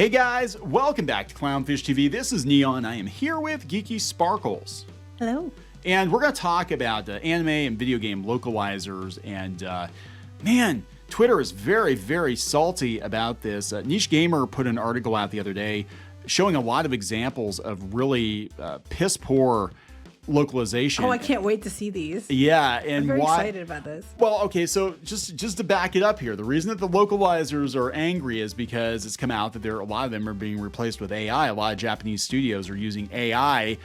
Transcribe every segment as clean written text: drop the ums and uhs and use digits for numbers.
Hey guys, welcome back to Clownfish TV. This is Neon. I am here with Geeky Sparkles. Hello. And we're going to talk about anime and video game localizers. And man, Twitter is very, very salty about this. Niche Gamer put an article out the other day showing a lot of examples of really piss poor localization. Oh, I can't wait to see these. Yeah, and I'm very excited about this. Well, okay, so just to back it up here, the reason that the localizers are angry is because it's come out that a lot of them are being replaced with AI. A lot of Japanese studios are using AI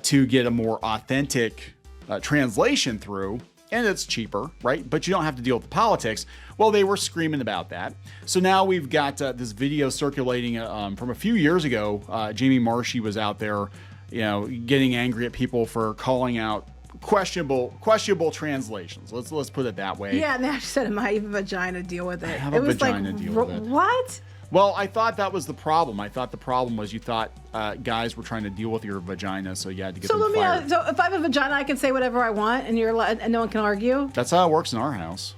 to get a more authentic translation through, and it's cheaper, right? But you don't have to deal with the politics. Well, they were screaming about that. So now we've got this video circulating from a few years ago. Jamie Marshy was out there, getting angry at people for calling out questionable translations. Let's put it that way. Yeah, now she said, "I have a vagina, deal with it." I have a vagina, deal with it. What? Well, I thought that was the problem. I thought the problem was you thought guys were trying to deal with your vagina, so you had to get them fired. So if I have a vagina, I can say whatever I want, and and no one can argue. That's how it works in our house.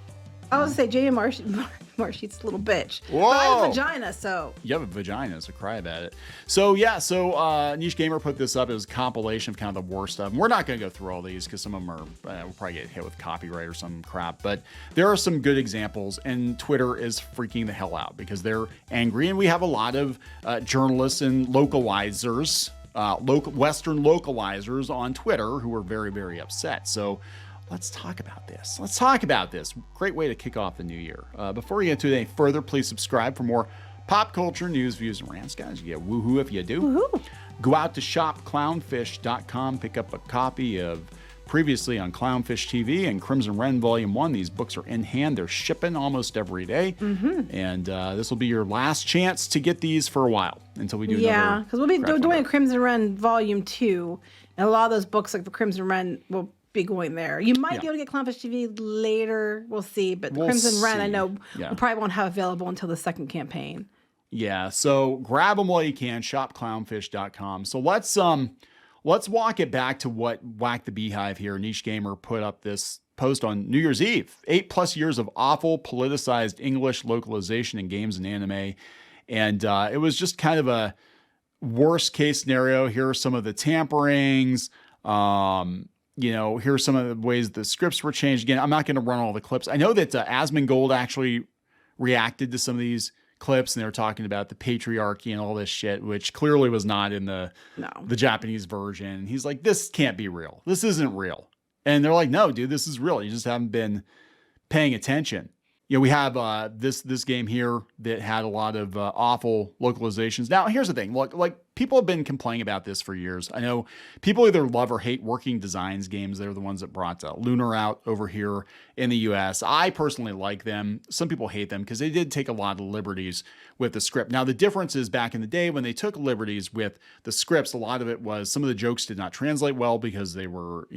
I was gonna say Jamie Marshy's a little bitch. Whoa! But I have a vagina, so. You have a vagina, so cry about it. So yeah, Niche Gamer put this up as a compilation of kind of the worst of them. We're not going to go through all these because some of them are, we'll probably get hit with copyright or some crap, but there are some good examples, and Twitter is freaking the hell out because they're angry, and we have a lot of journalists and localizers, Western localizers on Twitter who are very, very upset. So let's talk about this. Great way to kick off the new year. Before we get into it any further, please subscribe for more pop culture news, views, and rants. Guys, you get woohoo if you do. Woohoo. Go out to shopclownfish.com, pick up a copy of Previously on Clownfish TV and Crimson Wren Volume 1. These books are in hand. They're shipping almost every day. And this will be your last chance to get these for a while until we do another. Yeah, because we'll be doing a Crimson Wren Volume 2. And a lot of those books, like the Crimson Wren, will be going there. You might be able to get Clownfish TV later. We'll see. But Crimson Wren, I know we probably won't have available until the second campaign. Yeah. So grab them while you can. Shopclownfish.com. So let's walk it back to what Whack the Beehive here, Niche Gamer, put up this post on New Year's Eve. 8+ years of awful politicized English localization in games and anime. And it was just kind of a worst case scenario. Here are some of the tamperings. Here's some of the ways the scripts were changed. Again, I'm not going to run all the clips. I know that Asmongold actually reacted to some of these clips, and they were talking about the patriarchy and all this shit, which clearly was not in the Japanese version. He's like, this can't be real. This isn't real. And they're like, no, dude, this is real. You just haven't been paying attention. We have this game here that had a lot of awful localizations. Now, here's the thing. Like people have been complaining about this for years. I know people either love or hate Working Designs games. They're the ones that brought Lunar out over here in the US. I personally like them. Some people hate them because they did take a lot of liberties with the script. Now, the difference is back in the day when they took liberties with the scripts, a lot of it was some of the jokes did not translate well because they were,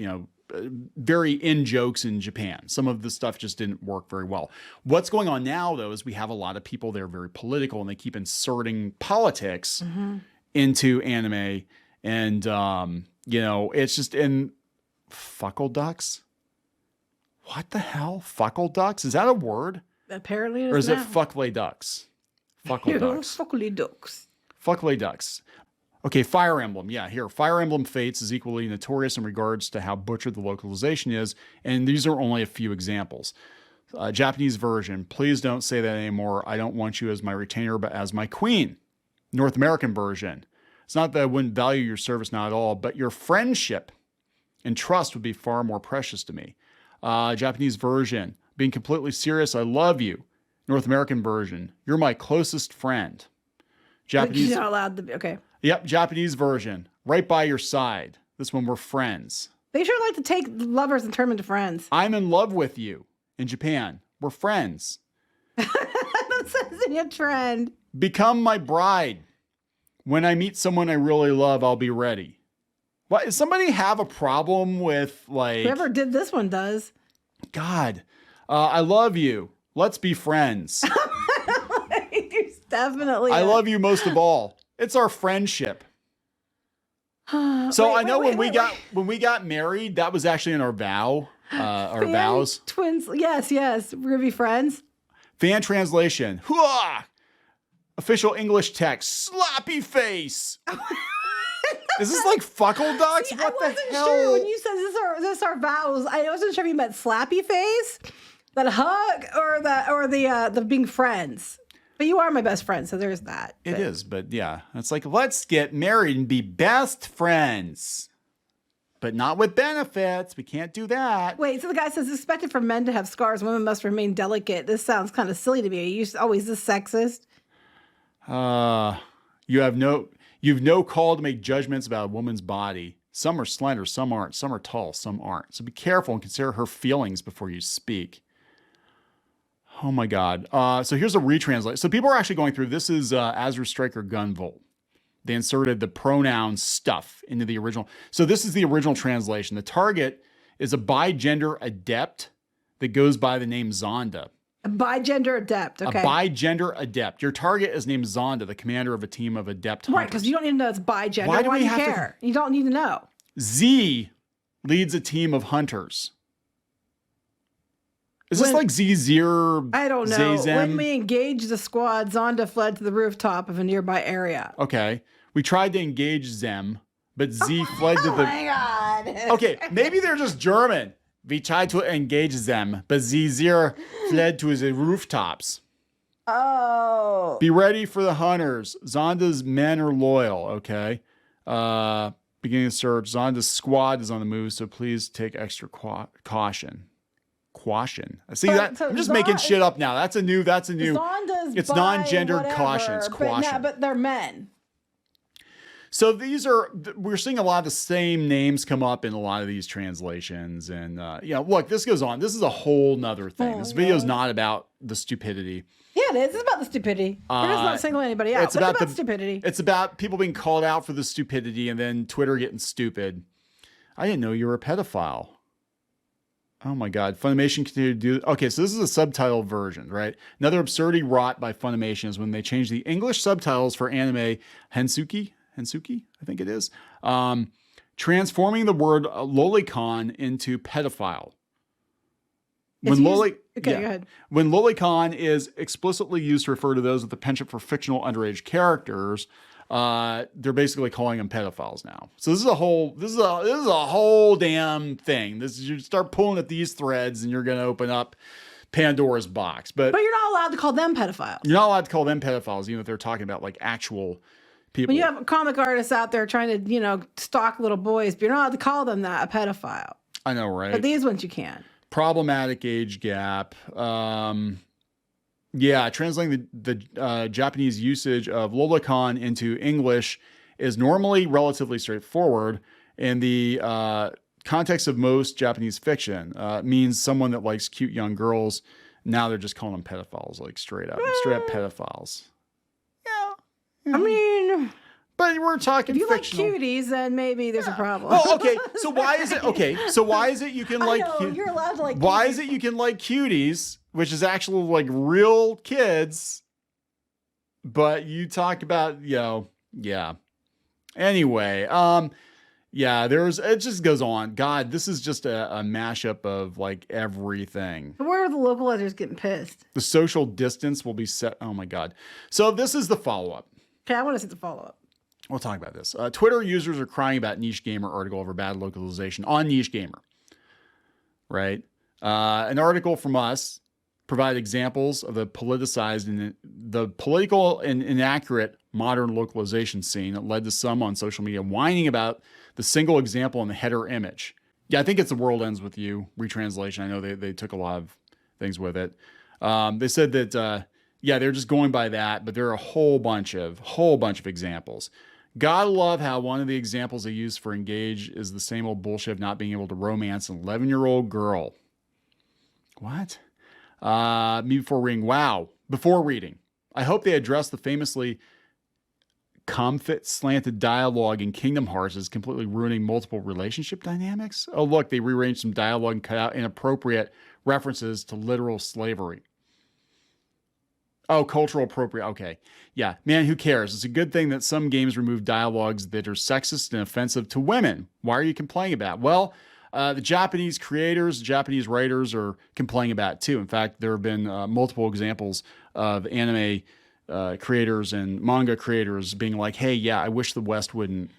very in jokes in Japan. Some of the stuff just didn't work very well. What's going on now, though, is we have a lot of people that are very political, and they keep inserting politics into anime. And, it's just in fuckle ducks. What the hell? Fuckle ducks? Is that a word? Apparently it is. Or is now. it fucklay ducks? Fuckle ducks. Fuckly ducks. Fucklay ducks. Okay, Fire Emblem. Yeah, here. Fire Emblem Fates is equally notorious in regards to how butchered the localization is, and these are only a few examples. Japanese version. Please don't say that anymore. I don't want you as my retainer, but as my queen. North American version. It's not that I wouldn't value your service, not at all, but your friendship and trust would be far more precious to me. Japanese version. Being completely serious, I love you. North American version. You're my closest friend. Japanese. You're not allowed to be, okay. Yep, Japanese version. Right by your side. This one, we're friends. They sure like to take lovers and turn them into friends. I'm in love with you. In Japan, we're friends. That says in your trend. Become my bride. When I meet someone I really love, I'll be ready. What? Does somebody have a problem with, like... Whoever did this one does. God, I love you. Let's be friends. Definitely. I love you most of all. It's our friendship. So I know when we got married, that was actually in our vow, our vows. Twins. Yes. We're gonna be friends. Fan translation. Hooah! Official English text, slappy face. Is this like fuckle ducks? What the hell? Sure when you said this are vowels. I wasn't sure if you meant slappy face, that hug, or the being friends. But you are my best friend, so there's that. It is, but yeah. It's like, let's get married and be best friends. But not with benefits. We can't do that. Wait, so the guy says, it's expected for men to have scars. Women must remain delicate. This sounds kind of silly to me. Are you always this sexist? You've no call to make judgments about a woman's body. Some are slender, some aren't. Some are tall, some aren't. So be careful and consider her feelings before you speak. Oh my God. So here's a retranslate. So people are actually going through, this is Azure Striker Gunvolt. They inserted the pronoun stuff into the original. So this is the original translation. The target is a bigender adept that goes by the name Zonda. A bigender adept, okay. A bigender adept. Your target is named Zonda, the commander of a team of adept hunters. Right, because you don't need to know it's bigender. Why do you care? You don't need to know. Z leads a team of hunters. Is this like Z-Zir? I don't know. When we engaged the squad, Zonda fled to the rooftop of a nearby area. Okay. We tried to engage Zem, but Z fled to the... Oh my God. Okay, maybe they're just German. We tried to engage them, but Z-Zir fled to the rooftops. Oh. Be ready for the hunters. Zonda's men are loyal, okay? Beginning the search. Zonda's squad is on the move, so please take extra caution. Caution. See that? I'm just making shit up now. That's a new. Zonda's it's non-gendered cautions. Caution. But they're men. So we're seeing a lot of the same names come up in a lot of these translations. And, look, this goes on. This is a whole nother thing. This video is not about the stupidity. Yeah, it is. It's about the stupidity. We're just not singling anybody out. It's about stupidity. It's about people being called out for the stupidity and then Twitter getting stupid. I didn't know you were a pedophile. Oh my God. Funimation continued to do... Okay, so this is a subtitle version, right? Another absurdity wrought by Funimation is when they changed the English subtitles for anime Hensuki, I think it is, transforming the word lolicon into pedophile. When go ahead. When lolicon is explicitly used to refer to those with a penchant for fictional underage characters, they're basically calling them pedophiles now. So this is a whole damn thing. You start pulling at these threads and you're going to open up Pandora's box. But you're not allowed to call them pedophiles. You're not allowed to call them pedophiles, even if they're talking about like actual people. When you have comic artists out there trying to, stalk little boys, but you're not allowed to call them that, a pedophile. I know, right? But these ones you can. Problematic age gap. Translating the Japanese usage of lolicon into English is normally relatively straightforward. In the context of most Japanese fiction, means someone that likes cute young girls. Now they're just calling them pedophiles, like straight up pedophiles. Yeah. I mean... But we're talking if you fictional. Like cuties, then maybe there's a problem. Well, okay. So why is it you can like? You're allowed to like. Why cuties. is it you can like cuties, which is actually like real kids, but you talk about Anyway, it just goes on. God, this is just a mashup of like everything. Where are the localizers getting pissed? The social distance will be set. Oh my God. So this is the follow-up. Okay, I want to see the follow-up. We'll talk about this. Twitter users are crying about Niche Gamer article over bad localization on Niche Gamer. Right? An article from us provided examples of the politicized and the political and inaccurate modern localization scene that led to some on social media whining about the single example in the header image. Yeah, I think it's The World Ends With You retranslation. I know they took a lot of things with it. They said that, they're just going by that, but there are a whole bunch of examples. Gotta love how one of the examples they use for engage is the same old bullshit of not being able to romance an 11-year-old girl. What? Me before reading. Wow. Before reading. I hope they address the famously comfit slanted dialogue in Kingdom Hearts is completely ruining multiple relationship dynamics. Oh, look, they rearranged some dialogue and cut out inappropriate references to literal slavery. Oh, cultural appropriate. Okay. Yeah. Man, who cares? It's a good thing that some games remove dialogues that are sexist and offensive to women. Why are you complaining about it? Well, the Japanese creators, Japanese writers are complaining about it too. In fact, there have been multiple examples of anime creators and manga creators being like, hey, yeah, I wish the West wouldn't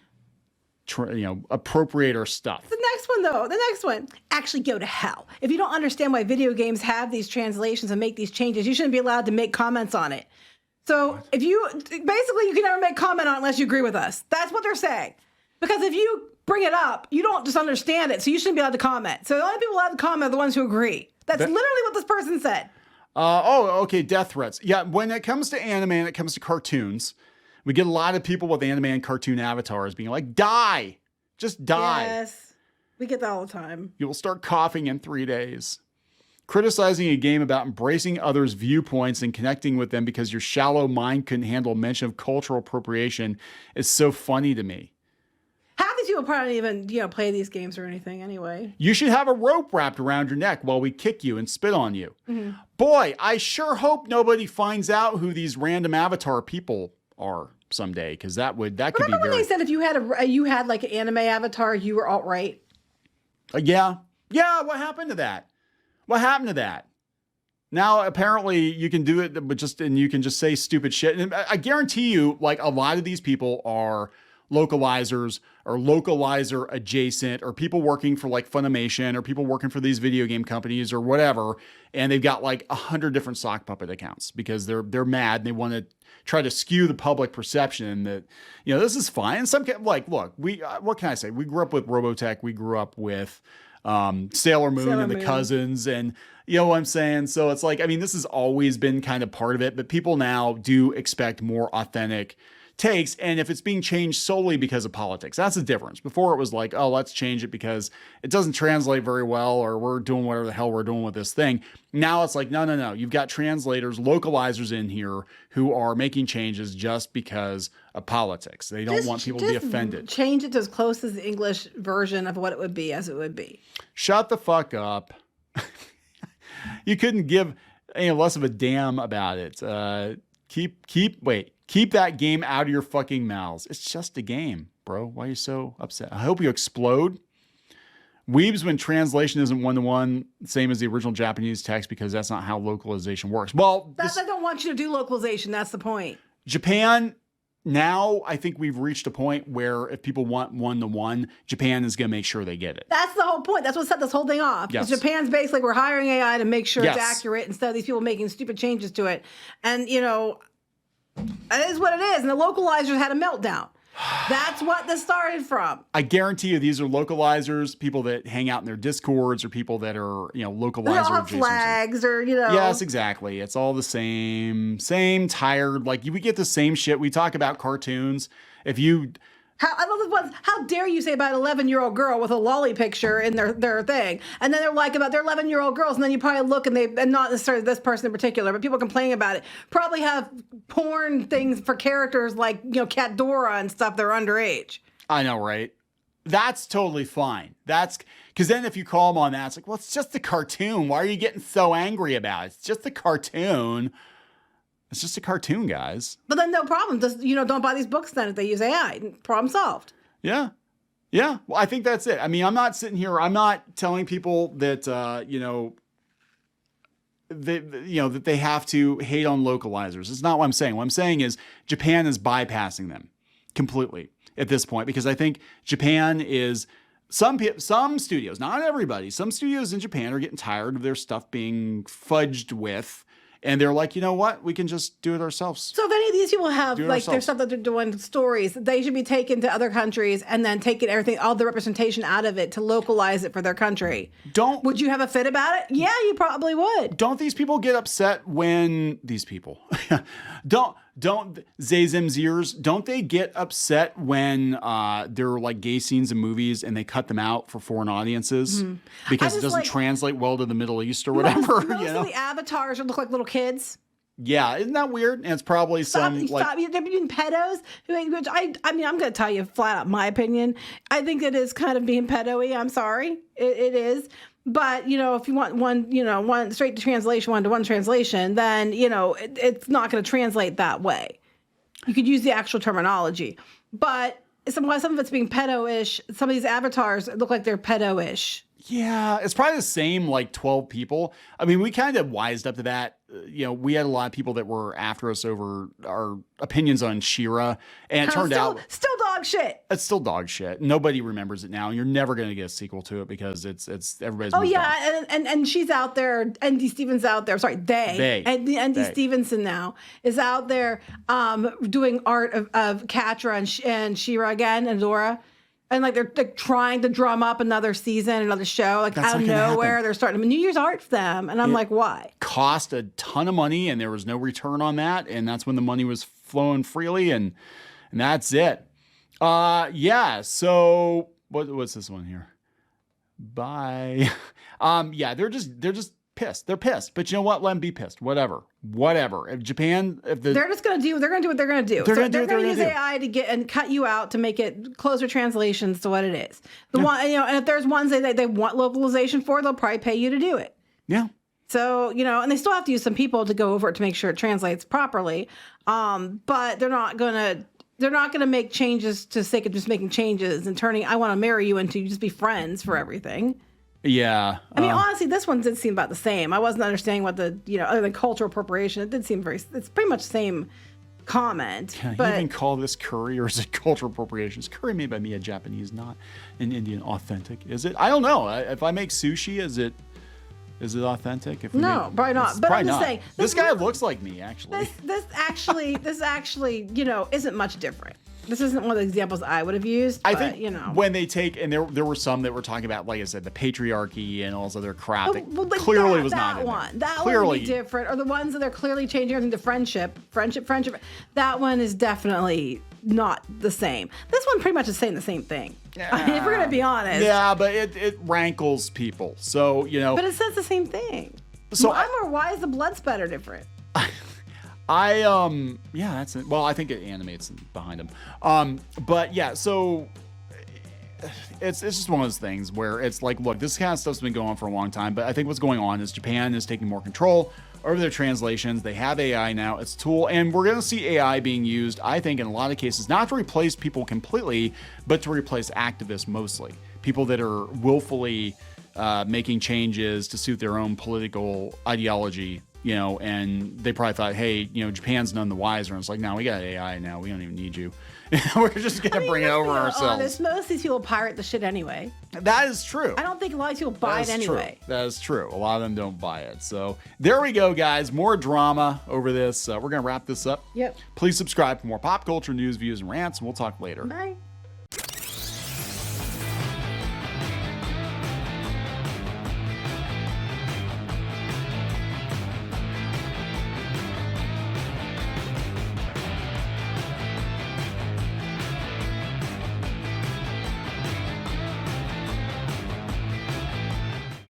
appropriate our stuff. The next one, though, the next one, actually go to hell. If you don't understand why video games have these translations and make these changes, you shouldn't be allowed to make comments on it. So if you, basically, you can never make comment on it unless you agree with us. That's what they're saying. Because if you bring it up, you don't just understand it, so you shouldn't be allowed to comment. So the only people allowed to comment are the ones who agree. That's literally what this person said. Okay, death threats. Yeah, when it comes to anime and it comes to cartoons, we get a lot of people with anime and cartoon avatars being like, die. Just die. Yes. We get that all the time. You'll start coughing in 3 days. Criticizing a game about embracing others' viewpoints and connecting with them because your shallow mind couldn't handle mention of cultural appropriation is so funny to me. Half these people probably don't even, play these games or anything anyway. You should have a rope wrapped around your neck while we kick you and spit on you. Mm-hmm. Boy, I sure hope nobody finds out who these random avatar people are someday, because that could be very... Remember when they said if you had like an anime avatar, you were alt-right? Yeah. What happened to that? What happened to that? Now apparently you can do it, but you can just say stupid shit. And I guarantee you, like, a lot of these people are localizers or localizer adjacent, or people working for like Funimation, or people working for these video game companies or whatever, and they've got like 100 different sock puppet accounts because they're mad and they want to try to skew the public perception that this is fine. And some look, what can I say? We grew up with Robotech. We grew up with Sailor Moon and the Cousins, and you know what I'm saying? So it's like, I mean, this has always been kind of part of it, but people now do expect more authentic takes. And if it's being changed solely because of politics, that's the difference. Before it was like, oh, let's change it because it doesn't translate very well, or we're doing whatever the hell we're doing with this thing. Now it's like, no. You've got translators, localizers in here who are making changes just because of politics. They don't want people to be offended. Change it to as close as the English version of what it would be as it would be. Shut the fuck up. You couldn't give any less of a damn about it. Keep that game out of your fucking mouths. It's just a game, bro. Why are you so upset? I hope you explode. Weebs when translation isn't one-to-one, same as the original Japanese text, because that's not how localization works. Well, I don't want you to do localization. That's the point. Japan, now I think we've reached a point where if people want one-to-one, Japan is going to make sure they get it. That's the whole point. That's what set this whole thing off. Yes. Japan's basically, we're hiring AI to make sure it's accurate instead of these people making stupid changes to it. And, it is what it is. And the localizers had a meltdown. That's what this started from. I guarantee you these are localizers, people that hang out in their Discords, or people that are, localizer. They all have flags or. Yes, exactly. It's all the same tired. Like, we get the same shit. We talk about cartoons. If you... I love this one. How dare you say about an 11-year-old girl with a lolly picture in their thing, and then they're like about their 11-year-old girls, and then you probably look and not necessarily this person in particular, but people complaining about it probably have porn things for characters like Cat Dora and stuff. They're underage. I know, right? That's totally fine. That's because then if you call them on that, it's like, well, it's just a cartoon. Why are you getting so angry about it? It's just a cartoon. It's just a cartoon, guys. But then no problem. Just, don't buy these books then if they use AI. Problem solved. Yeah. Well, I think that's it. I mean, I'm not sitting here. I'm not telling people that, that they have to hate on localizers. It's not what I'm saying. What I'm saying is Japan is bypassing them completely at this point, because I think Japan is... Some studios, not everybody, some studios in Japan are getting tired of their stuff being fudged with. And they're like, you know what? We can just do it ourselves. So if any of these people have their stuff that they're doing stories, they should be taken to other countries and then taking all the representation out of it to localize it for their country. Would you have a fit about it? Yeah, you probably would. Don't these people get upset when these people don't Zayzim's ears? Don't they get upset when there are like gay scenes in movies and they cut them out for foreign audiences because it doesn't translate well to the Middle East or whatever? Most of the avatars look like little kids. Yeah, isn't that weird? And it's probably Stop. They're being pedos. Which I'm going to tell you flat out my opinion. I think it is kind of being pedo-y. I'm sorry, it is. But if you want one straight to translation, one-to-one translation, then it's not going to translate that way. You could use the actual terminology, but some of it's being pedo-ish. Some of these avatars look like they're pedo-ish. Yeah, it's probably the same 12 people. I mean, we kind of wised up to that we had a lot of people that were after us over our opinions on She-Ra, and it turned out still dog shit. It's still dog shit. Nobody remembers it now. You're never going to get a sequel to it because it's everybody's. Oh yeah, and she's out there. Andy Stevens out there. Sorry, Andy Stevenson now is out there doing art of Catra and She-Ra again, and Zora. And like they're trying to drum up another season, another show, like out of nowhere. They're starting New Year's art for them, and I'm like, why? Cost a ton of money, and there was no return on that, and that's when the money was flowing freely, and that's it. Yeah. So what's this one here? Bye. Yeah, they're just pissed. They're pissed, but you know what? Let them be pissed. Whatever. If Japan, they're just gonna do, they're gonna do what they're gonna do. They're gonna use AI to get and cut you out to make it closer translations to what it is. One, and if there's ones they want localization for, they'll probably pay you to do it. Yeah. So and they still have to use some people to go over it to make sure it translates properly. But they're not gonna make changes to sake of just making changes and turning I want to marry you into just be friends for everything. Yeah. I mean, honestly, this one did seem about the same. I wasn't understanding what other than cultural appropriation, it did seem it's pretty much the same comment. Can you even call this curry, or is it cultural appropriation? Is curry made by me a Japanese, not an Indian authentic? Is it? I don't know. If I make sushi, is it authentic? No, probably not. But I'm just saying. This guy looks like me, actually. This actually, isn't much different. This isn't one of the examples I would have used. I think when they take, and there were some that were talking about, like I said, the patriarchy and all this other crap that clearly was not in there. That one would be different. Or the ones that are clearly changing everything to friendship. That one is definitely not the same. This one pretty much is saying the same thing. If we're gonna be honest. Yeah, but it rankles people. So But it says the same thing. So why is the blood spatter different? That's it. Well, I think it animates behind him. But yeah, so it's just one of those things where it's like, look, this kind of stuff's been going on for a long time, but I think what's going on is Japan is taking more control over their translations. They have AI now, it's a tool, and we're going to see AI being used, I think, in a lot of cases, not to replace people completely, but to replace activists mostly. People that are willfully making changes to suit their own political ideology. And they probably thought, hey, Japan's none the wiser. And it's like, no, we got AI now. We don't even need you. We're just going to bring it over ourselves. Most of these people pirate the shit anyway. That is true. I don't think a lot of people buy it anyway. That is true. A lot of them don't buy it. So there we go, guys. More drama over this. We're going to wrap this up. Yep. Please subscribe for more pop culture news, views, and rants, and we'll talk later. Bye.